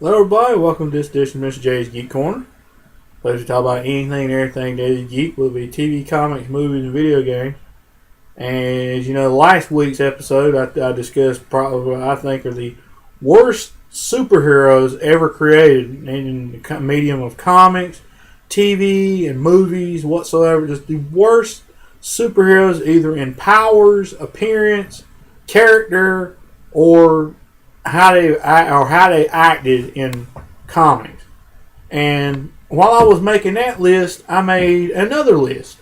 Hello everybody, welcome to this edition of Mr. J's Geek Corner. Place we talk about anything and everything that is geek, will be TV, comics, movies, and video games. And as you know, last week's episode I discussed probably what I think are the worst superheroes ever created in the medium of comics, TV, and movies whatsoever. Just the worst superheroes either in powers, appearance, character, or how they acted in comics. And while I was making that list, I made another list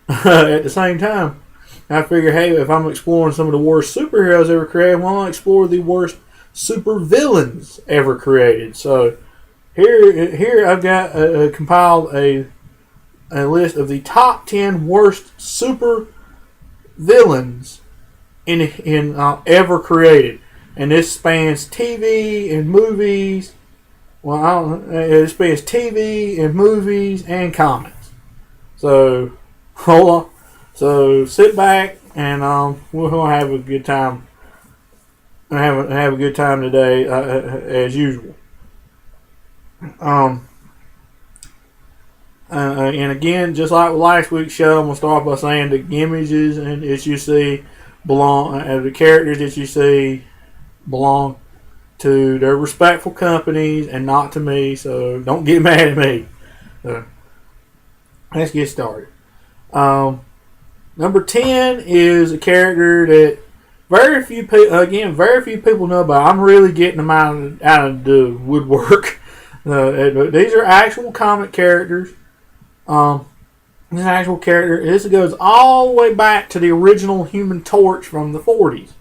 at the same time. I figured, hey, if I'm exploring some of the worst superheroes ever created, why not explore the worst supervillains ever created? So here I've got compiled a list of the top 10 worst supervillains in ever created. And this spans TV and movies. Well, it spans TV and movies and comics. So, hold on. So, sit back and we'll have a good time. Have a good time today, as usual. And again, just like last week's show, I'm gonna start by saying the images and that you see belong, the characters that you see belong to their respectful companies and not to me, so don't get mad at me. So, let's get started. Number 10 is a character that very few people know about. I'm really getting them out of the woodwork. These are actual comic characters. This is an actual character. This goes all the way back to the original Human Torch from the 40s.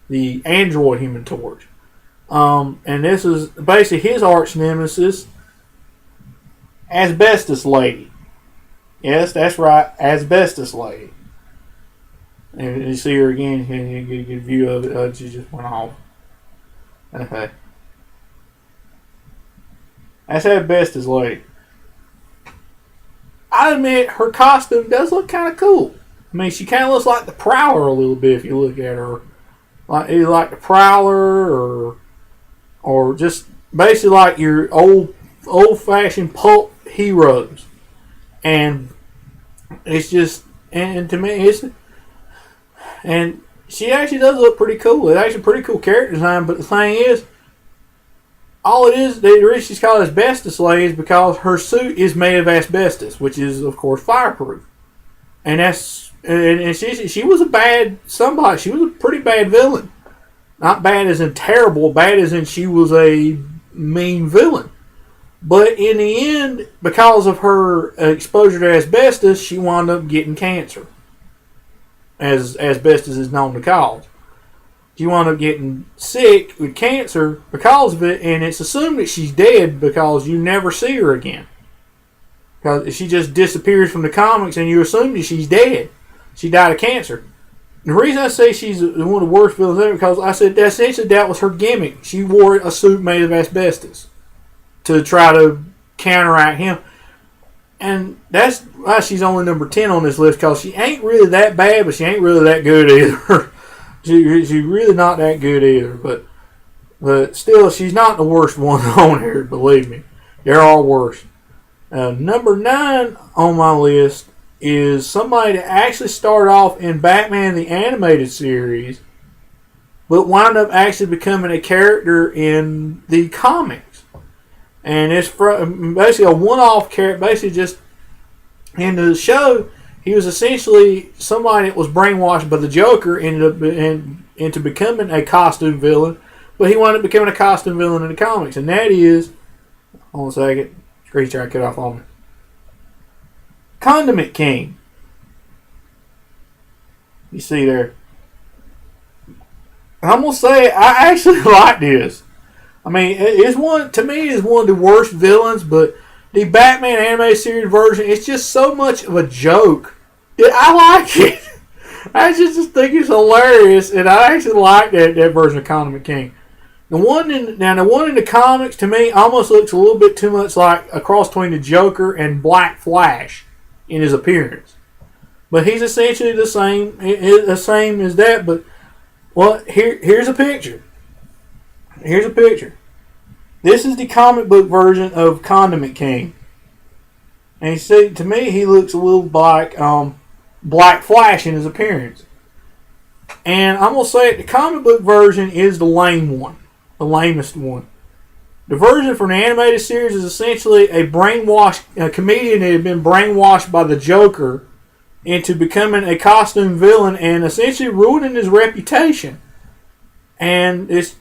The android Human Torch. And this is basically his arch nemesis, Asbestos Lady. Yes, that's right, Asbestos Lady. And you see her again, you get a good view of it. She just went off. Okay. That's Asbestos Lady. I admit, her costume does look kind of cool. I mean, she kind of looks like the Prowler a little bit if you look at her. Like either like the Prowler or just basically like your old fashioned pulp heroes. And it's just, and to me and she actually does look pretty cool. It's actually a pretty cool character design, but the thing is, all it is, the reason she's called Asbestos Lady is because her suit is made of asbestos, which is of course fireproof. And she was a bad somebody. She was a pretty bad villain. Not bad as in terrible, bad as in she was a mean villain. But in the end, because of her exposure to asbestos, she wound up getting cancer. As asbestos is known to cause. She wound up getting sick with cancer because of it, and it's assumed that she's dead because you never see her again. Because she just disappears from the comics and you assume that she's dead. She died of cancer. The reason I say she's one of the worst villains ever because I said that essentially that was her gimmick. She wore a suit made of asbestos to try to counteract him. And that's why she's only number 10 on this list because she ain't really that bad, but she ain't really that good either. She's really not that good either. But still, she's not the worst one on here, believe me. There are worse. Number 9 on my list is somebody that actually started off in Batman the Animated Series, but wound up actually becoming a character in the comics. And it's basically a one-off character. Basically, just in the show, he was essentially somebody that was brainwashed by the Joker into becoming a costume villain, but he wound up becoming a costume villain in the comics, and that is, hold on a second, screen trying to cut off on me. Condiment King. You see there. I'm gonna say I actually like this. I mean, it's one to me is one of the worst villains, but the Batman anime series version, it's just so much of a joke that I like it. I just think it's hilarious, and I actually like that version of Condiment King. The one in the comics to me almost looks a little bit too much like a cross between the Joker and Black Flash in his appearance. But he's essentially the same as that. But well, here's a picture. Here's a picture. This is the comic book version of Condiment King. And you see, to me, he looks a little like Black Flash in his appearance. And I'm going to say it, the comic book version is the lame one. The lamest one. The version from the animated series is essentially a comedian that had been brainwashed by the Joker into becoming a costume villain and essentially ruining his reputation. And it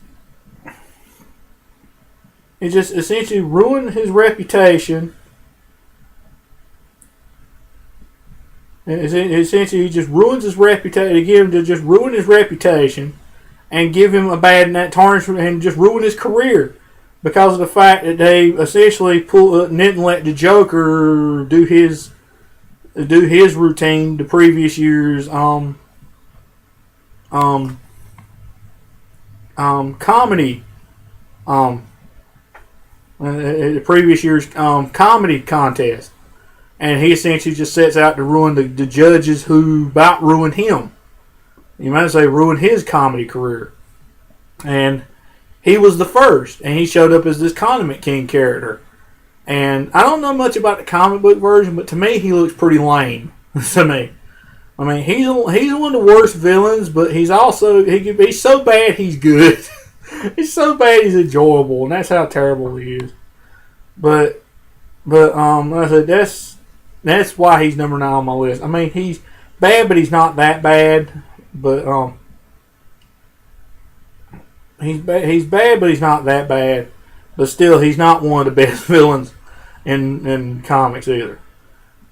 just essentially ruined his reputation. Essentially, he just ruins his reputation. Again, to just ruin his reputation and give him a bad tarnish and just ruin his career because of the fact that they essentially didn't let the Joker do his routine the previous year's comedy the previous year's comedy contest. And he essentially just sets out to ruin the judges who about ruined him. You might say ruin his comedy career. And he was the first. And he showed up as this Condiment King character. And I don't know much about the comic book version, but to me he looks pretty lame. To me. I mean, he's one of the worst villains, but he's also, he's so bad he's good. He's so bad he's enjoyable. And that's how terrible he is. But like I said, that's why he's number 9 on my list. I mean, he's bad, but he's not that bad. But he's bad, but he's not that bad. But still, he's not one of the best villains in comics either.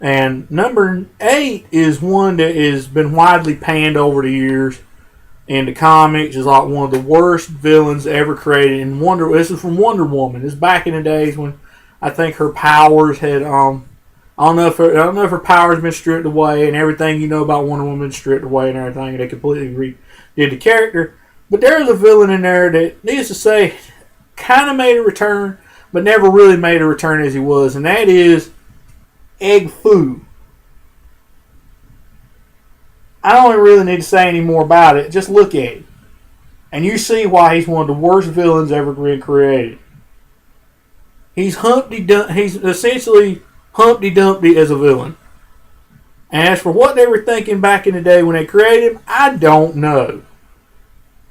And number 8 is one that has been widely panned over the years in the comics. Is like one of the worst villains ever created in Wonder. This is from Wonder Woman. It's back in the days when I think her powers had I don't know if her powers been stripped away and everything you know about Wonder Woman stripped away and everything. And they completely redid the character. But there's a villain in there that, needs to say, kind of made a return, but never really made a return as he was, and that is Egg Foo. I don't really need to say any more about it. Just look at it, and you see why he's one of the worst villains ever been created. He's essentially Humpty Dumpty as a villain. And as for what they were thinking back in the day when they created him, I don't know.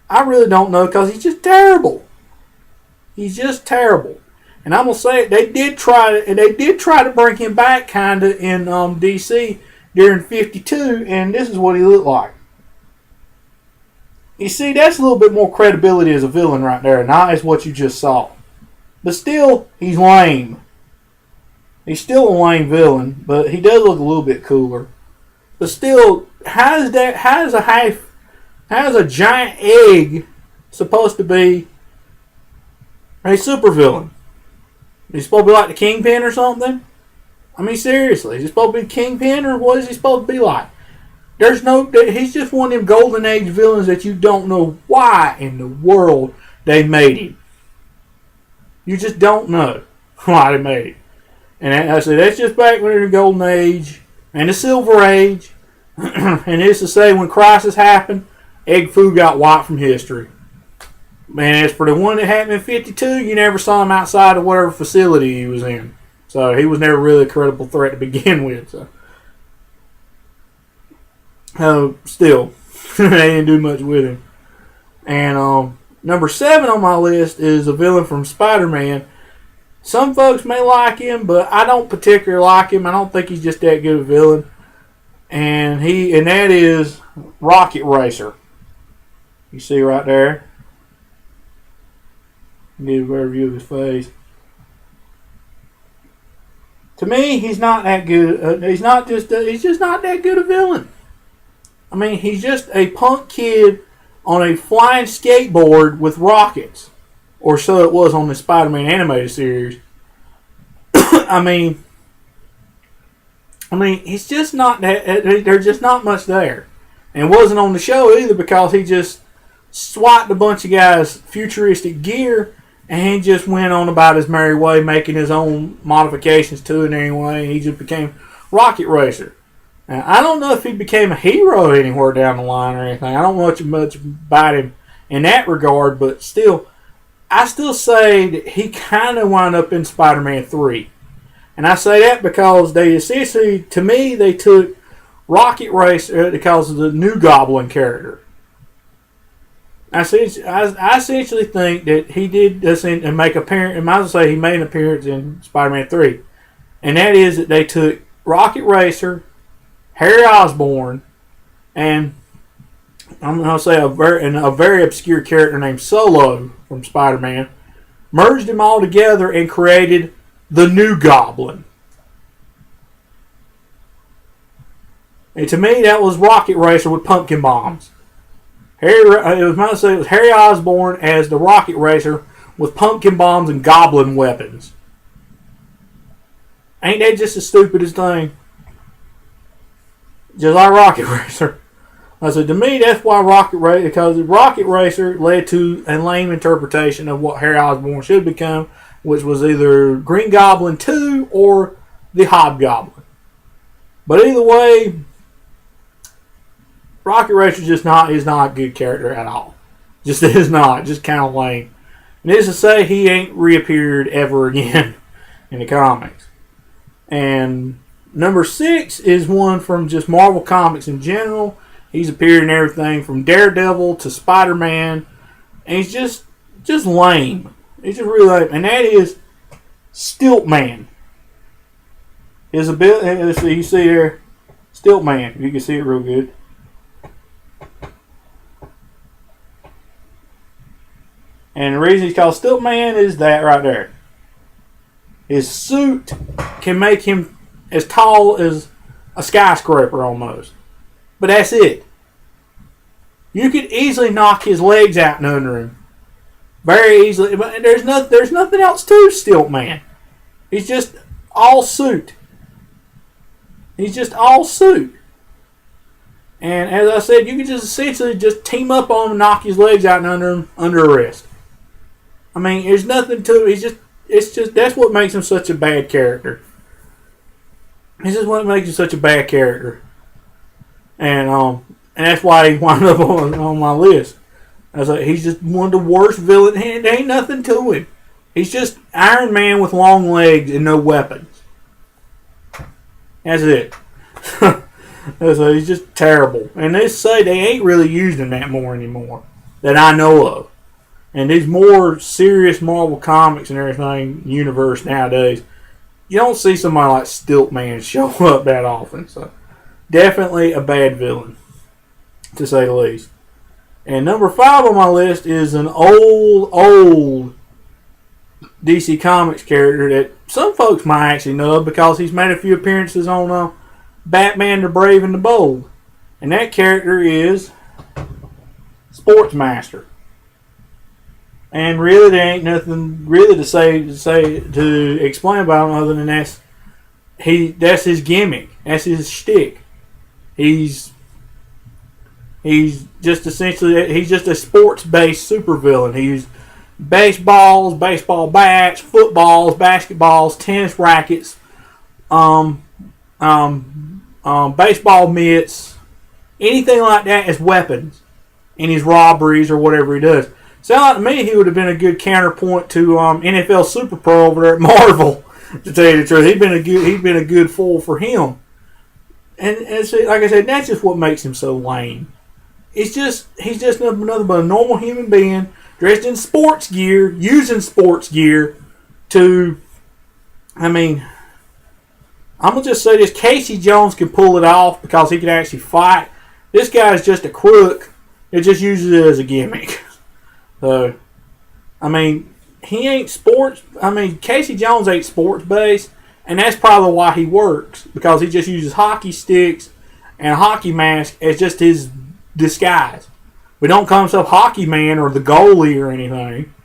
I really don't know, because he's just terrible. He's just terrible. And I'm gonna say it, they did try to bring him back kinda in DC during 52, and this is what he looked like. You see, that's a little bit more credibility as a villain right there, not as what you just saw. But still, he's lame. He's still a lame villain, but he does look a little bit cooler. But still, how is a giant egg supposed to be a supervillain? He's supposed to be like the Kingpin or something? I mean, seriously, is he supposed to be Kingpin, or what is he supposed to be like? He's just one of them golden age villains that you don't know why in the world they made him. You just don't know why they made him. And I said, that's just back when the golden age and the silver age. And it's to say, when crisis happened, Egg Foo got wiped from history. And as for the one that happened in 52, you never saw him outside of whatever facility he was in. So he was never really a credible threat to begin with. So still, they didn't do much with him. And number 7 on my list is a villain from Spider-Man. Some folks may like him, but I don't particularly like him. I don't think he's just that good a villain. And that is Rocket Racer. You see right there. Get a better view of his face. To me, he's not that good. He's just not that good a villain. I mean, he's just a punk kid on a flying skateboard with rockets, or so it was on the Spider-Man animated series. I mean, he's just not that. There's just not much there, and it wasn't on the show either, because he just swiped a bunch of guys' futuristic gear, and he just went on about his merry way, making his own modifications to it anyway. He just became Rocket Racer. Now, I don't know if he became a hero anywhere down the line or anything. I don't know much about him in that regard, but still, I still say that he kind of wound up in Spider-Man 3. And I say that because they essentially, to me, they took Rocket Racer because of the New Goblin character. I essentially think that he did this and make appearance. I might say he made an appearance in Spider-Man 3, and that is that they took Rocket Racer, Harry Osborn, and I'm going to say a very obscure character named Solo from Spider-Man, merged them all together and created the New Goblin. And to me, that was Rocket Racer with pumpkin bombs. It was Harry Osborn as the Rocket Racer with pumpkin bombs and goblin weapons. Ain't that just the stupidest thing? Just like Rocket Racer. I said, to me, that's why Rocket Racer, because Rocket Racer led to a lame interpretation of what Harry Osborn should become, which was either Green Goblin 2 or the Hobgoblin. But either way, Rocket Racer is not a good character at all. Just is not. Just kind of lame. Needless to say, he ain't reappeared ever again in the comics. And number 6 is one from just Marvel Comics in general. He's appeared in everything from Daredevil to Spider-Man. And he's just lame. He's just really lame. And that is Stiltman. His ability, you see there, Stiltman. You can see it real good. And the reason he's called Stiltman is that right there. His suit can make him as tall as a skyscraper almost. But that's it. You could easily knock his legs out under him. Very easily. But there's nothing else to Stiltman. He's just all suit. He's just all suit. And as I said, you can just essentially just team up on him and knock his legs out and under him under arrest. I mean, there's nothing to it. It's just that's what makes him such a bad character. This is what makes him such a bad character. And that's why he wound up on my list. I was like, he's just one of the worst villains. There ain't nothing to him. He's just Iron Man with long legs and no weapons. That's it. So he's just terrible. And they say they ain't really using that more anymore that I know of. And these more serious Marvel Comics and everything universe nowadays, you don't see somebody like Stiltman show up that often. So definitely a bad villain, to say the least. And number 5 on my list is an old DC Comics character that some folks might actually know because he's made a few appearances on Batman the Brave and the Bold. And that character is Sportsmaster. And really, there ain't nothing really to explain about him other than that's his gimmick. That's his shtick. He's just a sports-based supervillain. He uses baseballs, baseball bats, footballs, basketballs, tennis rackets, baseball mitts, anything like that as weapons in his robberies or whatever he does. Sound like to me he would have been a good counterpoint to NFL Super Pro over there at Marvel. To tell you the truth, he'd been a good foil for him. And so, like I said, that's just what makes him so lame. He's just nothing but a normal human being dressed in sports gear, using sports gear to. I mean, I'm gonna just say this: Casey Jones can pull it off because he can actually fight. This guy's just a crook that just uses it as a gimmick. So, I mean, he ain't sports. I mean, Casey Jones ain't sports based, and that's probably why he works because he just uses hockey sticks and a hockey mask as just his disguise. We don't call himself Hockey Man or the goalie or anything.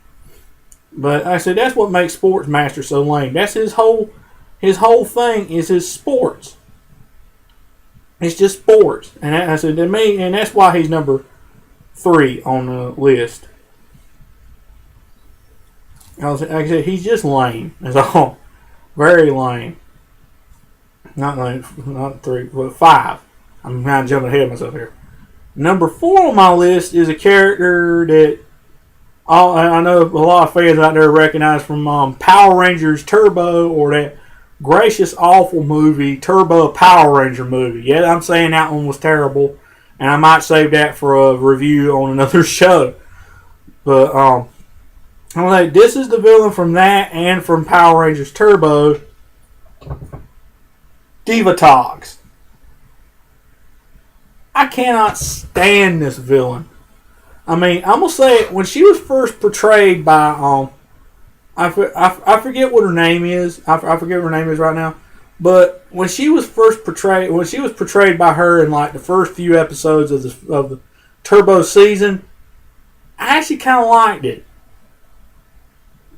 But like I said, that's what makes Sportsmaster so lame. That's his whole thing is his sports. It's just sports, and I said to me, and that's why he's number 3 on the list. Like I said, he's just lame. That's all. Very lame. Not 3, but 5. I'm kind of jumping ahead of myself here. Number 4 on my list is a character that I know a lot of fans out there recognize from Power Rangers Turbo or that gracious awful movie Turbo Power Ranger movie. Yeah, I'm saying that one was terrible, and I might save that for a review on another show. But I'm like, this is the villain from that and from Power Rangers Turbo, Divatox. I cannot stand this villain. I mean, I'm gonna say when she was first portrayed by I forget what her name is. I forget what her name is right now. But when she was portrayed by her in like the first few episodes of the Turbo season, I actually kind of liked it.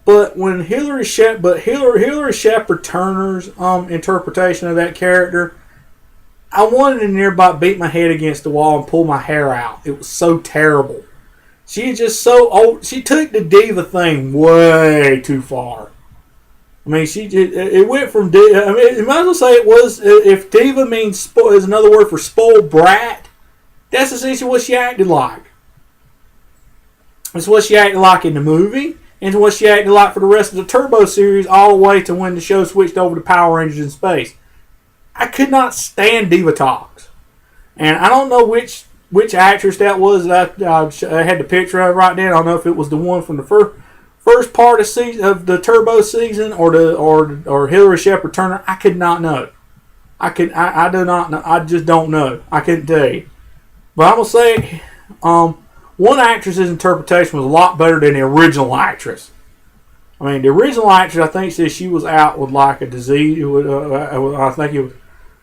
But when Hillary Shepard Turner's interpretation of that character, I wanted to nearby beat my head against the wall and pull my hair out. It was so terrible. She is just so old. She took the diva thing way too far. I mean, it went from diva. I mean, you might as well say it was. If diva is another word for spoiled brat, that's essentially what she acted like. It's what she acted like in the movie, and it's what she acted like for the rest of the Turbo series, all the way to when the show switched over to Power Rangers in Space. I could not stand Divatox, and I don't know which actress that was that I had the picture of right there. I don't know if it was the one from the first part of the Turbo season or Hillary Shepard Turner. I could not know. I do not know. I just don't know. I couldn't tell you. But I'm gonna say, one actress's interpretation was a lot better than the original actress. I mean, the original actress, I think, said she was out with like a disease. I think it was.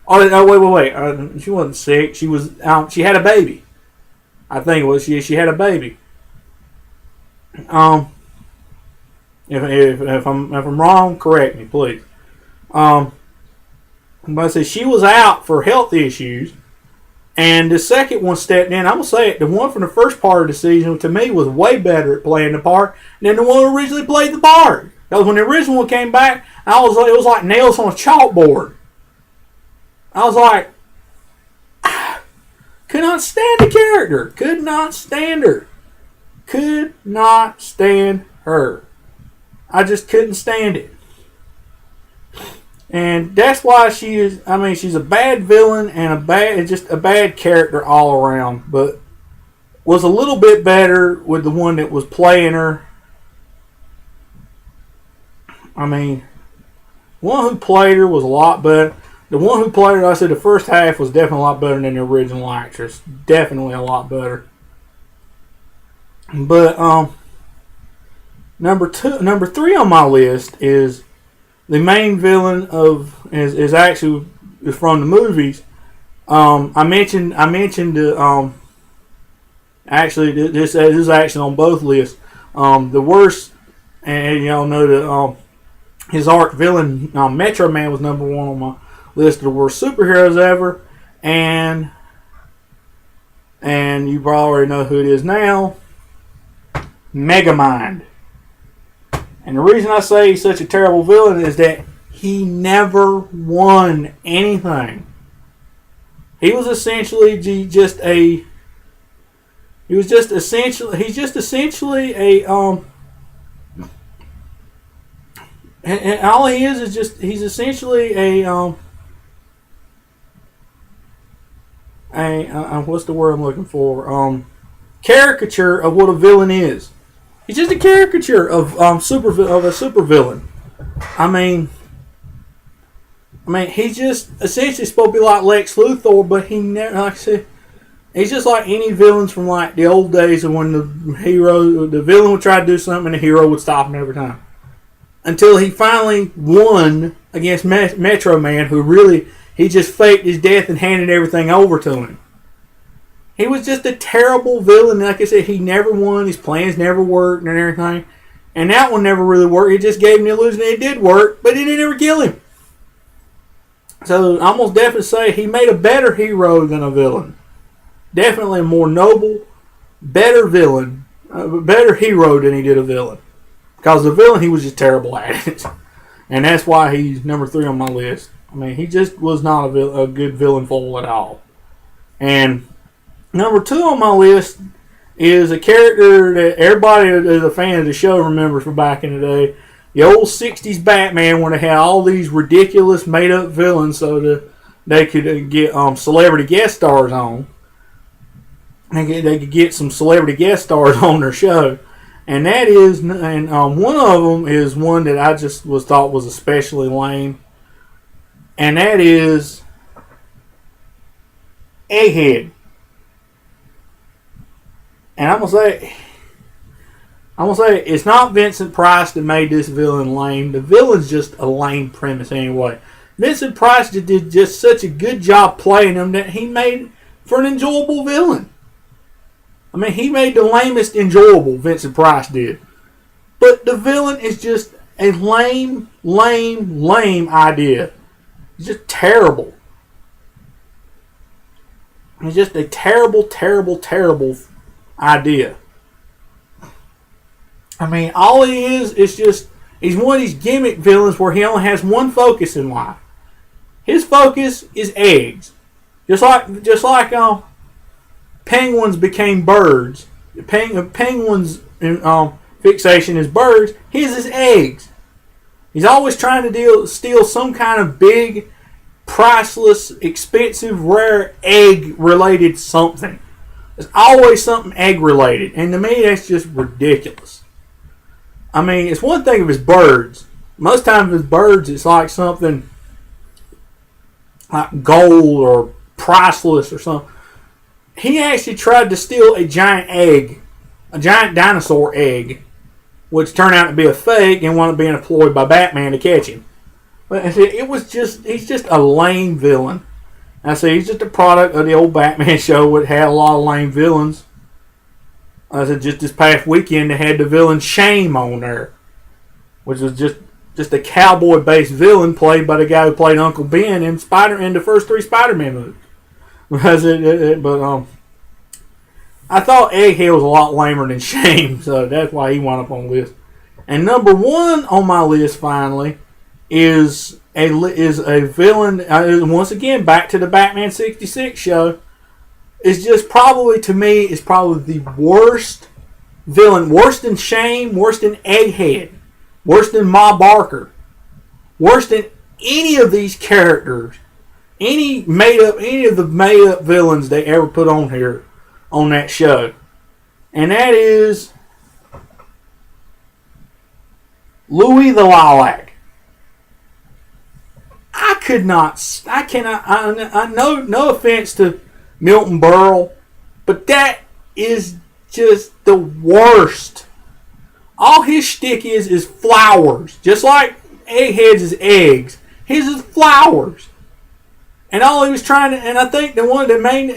Oh, wait. She wasn't sick. She was out. She had a baby. I think it was she had a baby. If I'm wrong, correct me, please. But I said she was out for health issues, and the second one stepped in. I'm gonna say it. The one from the first part of the season to me was way better at playing the part than the one who originally played the part. Because when the original one came back, it was like nails on a chalkboard. I was like, could not stand the character. Could not stand her. Could not stand her. I just couldn't stand it. And that's why she is, I mean, she's a bad villain and just a bad character all around. But was a little bit better with the one that was playing her. I mean, one who played her was a lot better. The one who played her, I said the first half was definitely a lot better than the original actress. Definitely a lot better. But number 3 on my list is the main villain is actually from the movies. I mentioned actually this is actually on both lists. The worst, and y'all know that his arch villain Metro Man was number 1 on my list of the worst superheroes ever, and you probably already know who it is now. Megamind. And the reason I say he's such a terrible villain is that he never won anything. He was essentially and all he is just he's essentially a what's the word I'm looking for? Caricature of what a villain is. He's just a caricature of a supervillain. I mean, he's just essentially supposed to be like Lex Luthor, but he never, like I said, he's just like any villains from like the old days of when the villain would try to do something and the hero would stop him every time. Until he finally won against Metro Man, who really, he just faked his death and handed everything over to him. He was just a terrible villain. Like I said, he never won. His plans never worked and everything. And that one never really worked. It just gave him the illusion that it did work, but it didn't ever kill him. So I almost definitely say he made a better hero than a villain. Definitely a more noble, better villain, better hero than he did a villain. Because the villain, he was just terrible at it. And that's why he's number 3 on my list. I mean, he just was not a good villain foil at all. And number 2 on my list is a character that everybody that's a fan of the show remembers from back in the day. The old 60s Batman, when they had all these ridiculous made-up villains so that they could get celebrity guest stars on. They could get some celebrity guest stars on their show. And that is, and one of them is one that I just thought was especially lame. And that is Egghead. And I'm gonna say it's not Vincent Price that made this villain lame. The villain's just a lame premise anyway. Vincent Price did just such a good job playing him that he made for an enjoyable villain. I mean, he made the lamest enjoyable, Vincent Price did. But the villain is just a lame idea. It's just terrible. It's just a terrible idea. I mean, all he is just, he's one of these gimmick villains where he only has one focus in life. His focus is eggs. Just like penguins became birds. Penguins' fixation is birds. His is eggs. He's always trying to steal some kind of big, priceless, expensive, rare egg-related something. There's always something egg-related. And to me, that's just ridiculous. I mean, it's one thing if it's birds. Most times if it's birds, it's like something like gold or priceless or something. He actually tried to steal a giant egg, a giant dinosaur egg, which turned out to be a fake and wound up being employed by Batman to catch him. But he's just a lame villain. I say he's just a product of the old Batman show, which had a lot of lame villains. I said just this past weekend they had the villain Shame on there, which was just a cowboy-based villain played by the guy who played Uncle Ben in the first 3 Spider-Man movies. But I thought Egghead was a lot lamer than Shame, so that's why he wound up on the list. And number 1 on my list finally is a villain. Once again, back to the Batman '66 show. Is just probably, to me, is probably the worst villain. Worse than Shame, worse than Egghead, worse than Ma Barker, worse than any of these characters, any of the made up villains they ever put on here, on that show. And that is Louis the Lilac. No offense to Milton Berle, but that is just the worst. All his shtick is flowers. Just like Egghead's is eggs. His is flowers. And all he was trying to, and I think the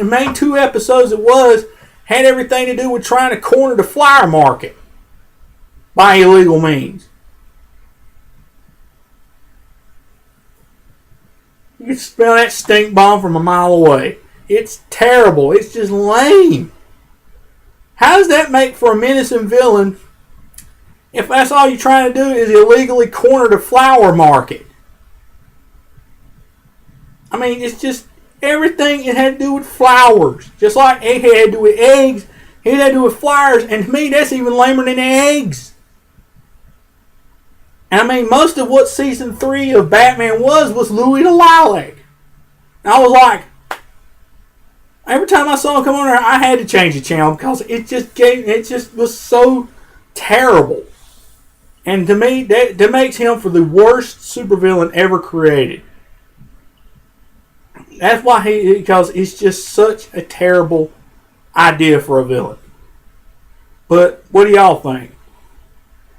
main 2 episodes had everything to do with trying to corner the flower market by illegal means. You can smell that stink bomb from a mile away. It's terrible. It's just lame. How does that make for a menacing villain if that's all you're trying to do is illegally corner the flower market? I mean, it's just everything it had to do with flowers. Just like Egghead had to do with eggs, it had to do with flowers. And to me, that's even lamer than eggs. And I mean, most of what season 3 of Batman was Louis the Lilac. And I was like, every time I saw him come on there, I had to change the channel because it just was so terrible. And to me, that makes him for the worst supervillain ever created. That's why because it's just such a terrible idea for a villain. But what do y'all think?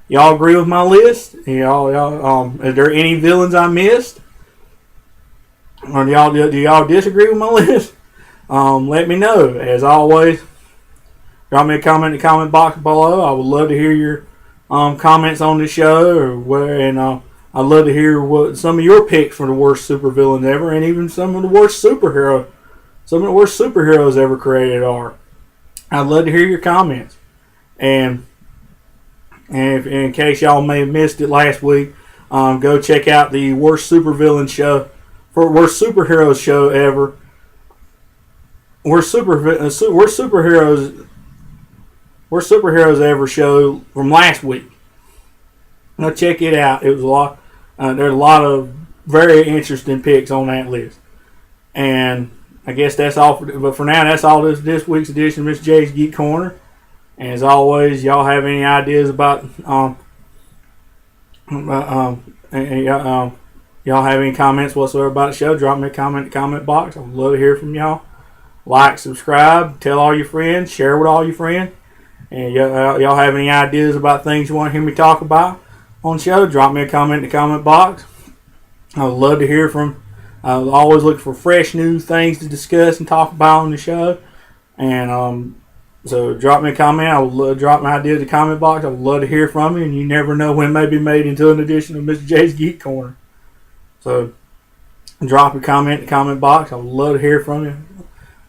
Y'all agree with my list? Y'all, is there any villains I missed? Or do y'all disagree with my list? Let me know. As always, drop me a comment in the comment box below. I would love to hear your comments on the show, I'd love to hear what some of your picks for the worst supervillains ever, and even some of the worst superheroes ever created are. I'd love to hear your comments. And if, in case y'all may have missed it last week, go check out the worst supervillain show, for worst superheroes show ever. Worst superheroes Worst Superheroes Ever show from last week. Now check it out. It was a lot. There's a lot of very interesting picks on that list. And I guess that's all. But for now, that's all this week's edition of Mr. J's Geek Corner. And as always, y'all have any ideas about y'all have any comments whatsoever about the show, drop me a comment in the comment box. I would love to hear from y'all. Like, subscribe, tell all your friends, share with all your friends. And y'all have any ideas about things you want to hear me talk about on the show, drop me a comment in the comment box. I would love to hear from. I always look for fresh new things to discuss and talk about on the show. And so drop me a comment. I would love to drop my ideas in the comment box. I would love to hear from you. And you never know when it may be made into an edition of Mr. J's Geek Corner. So drop a comment in the comment box. I would love to hear from you.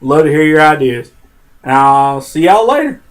Love to hear your ideas. And I'll see y'all later.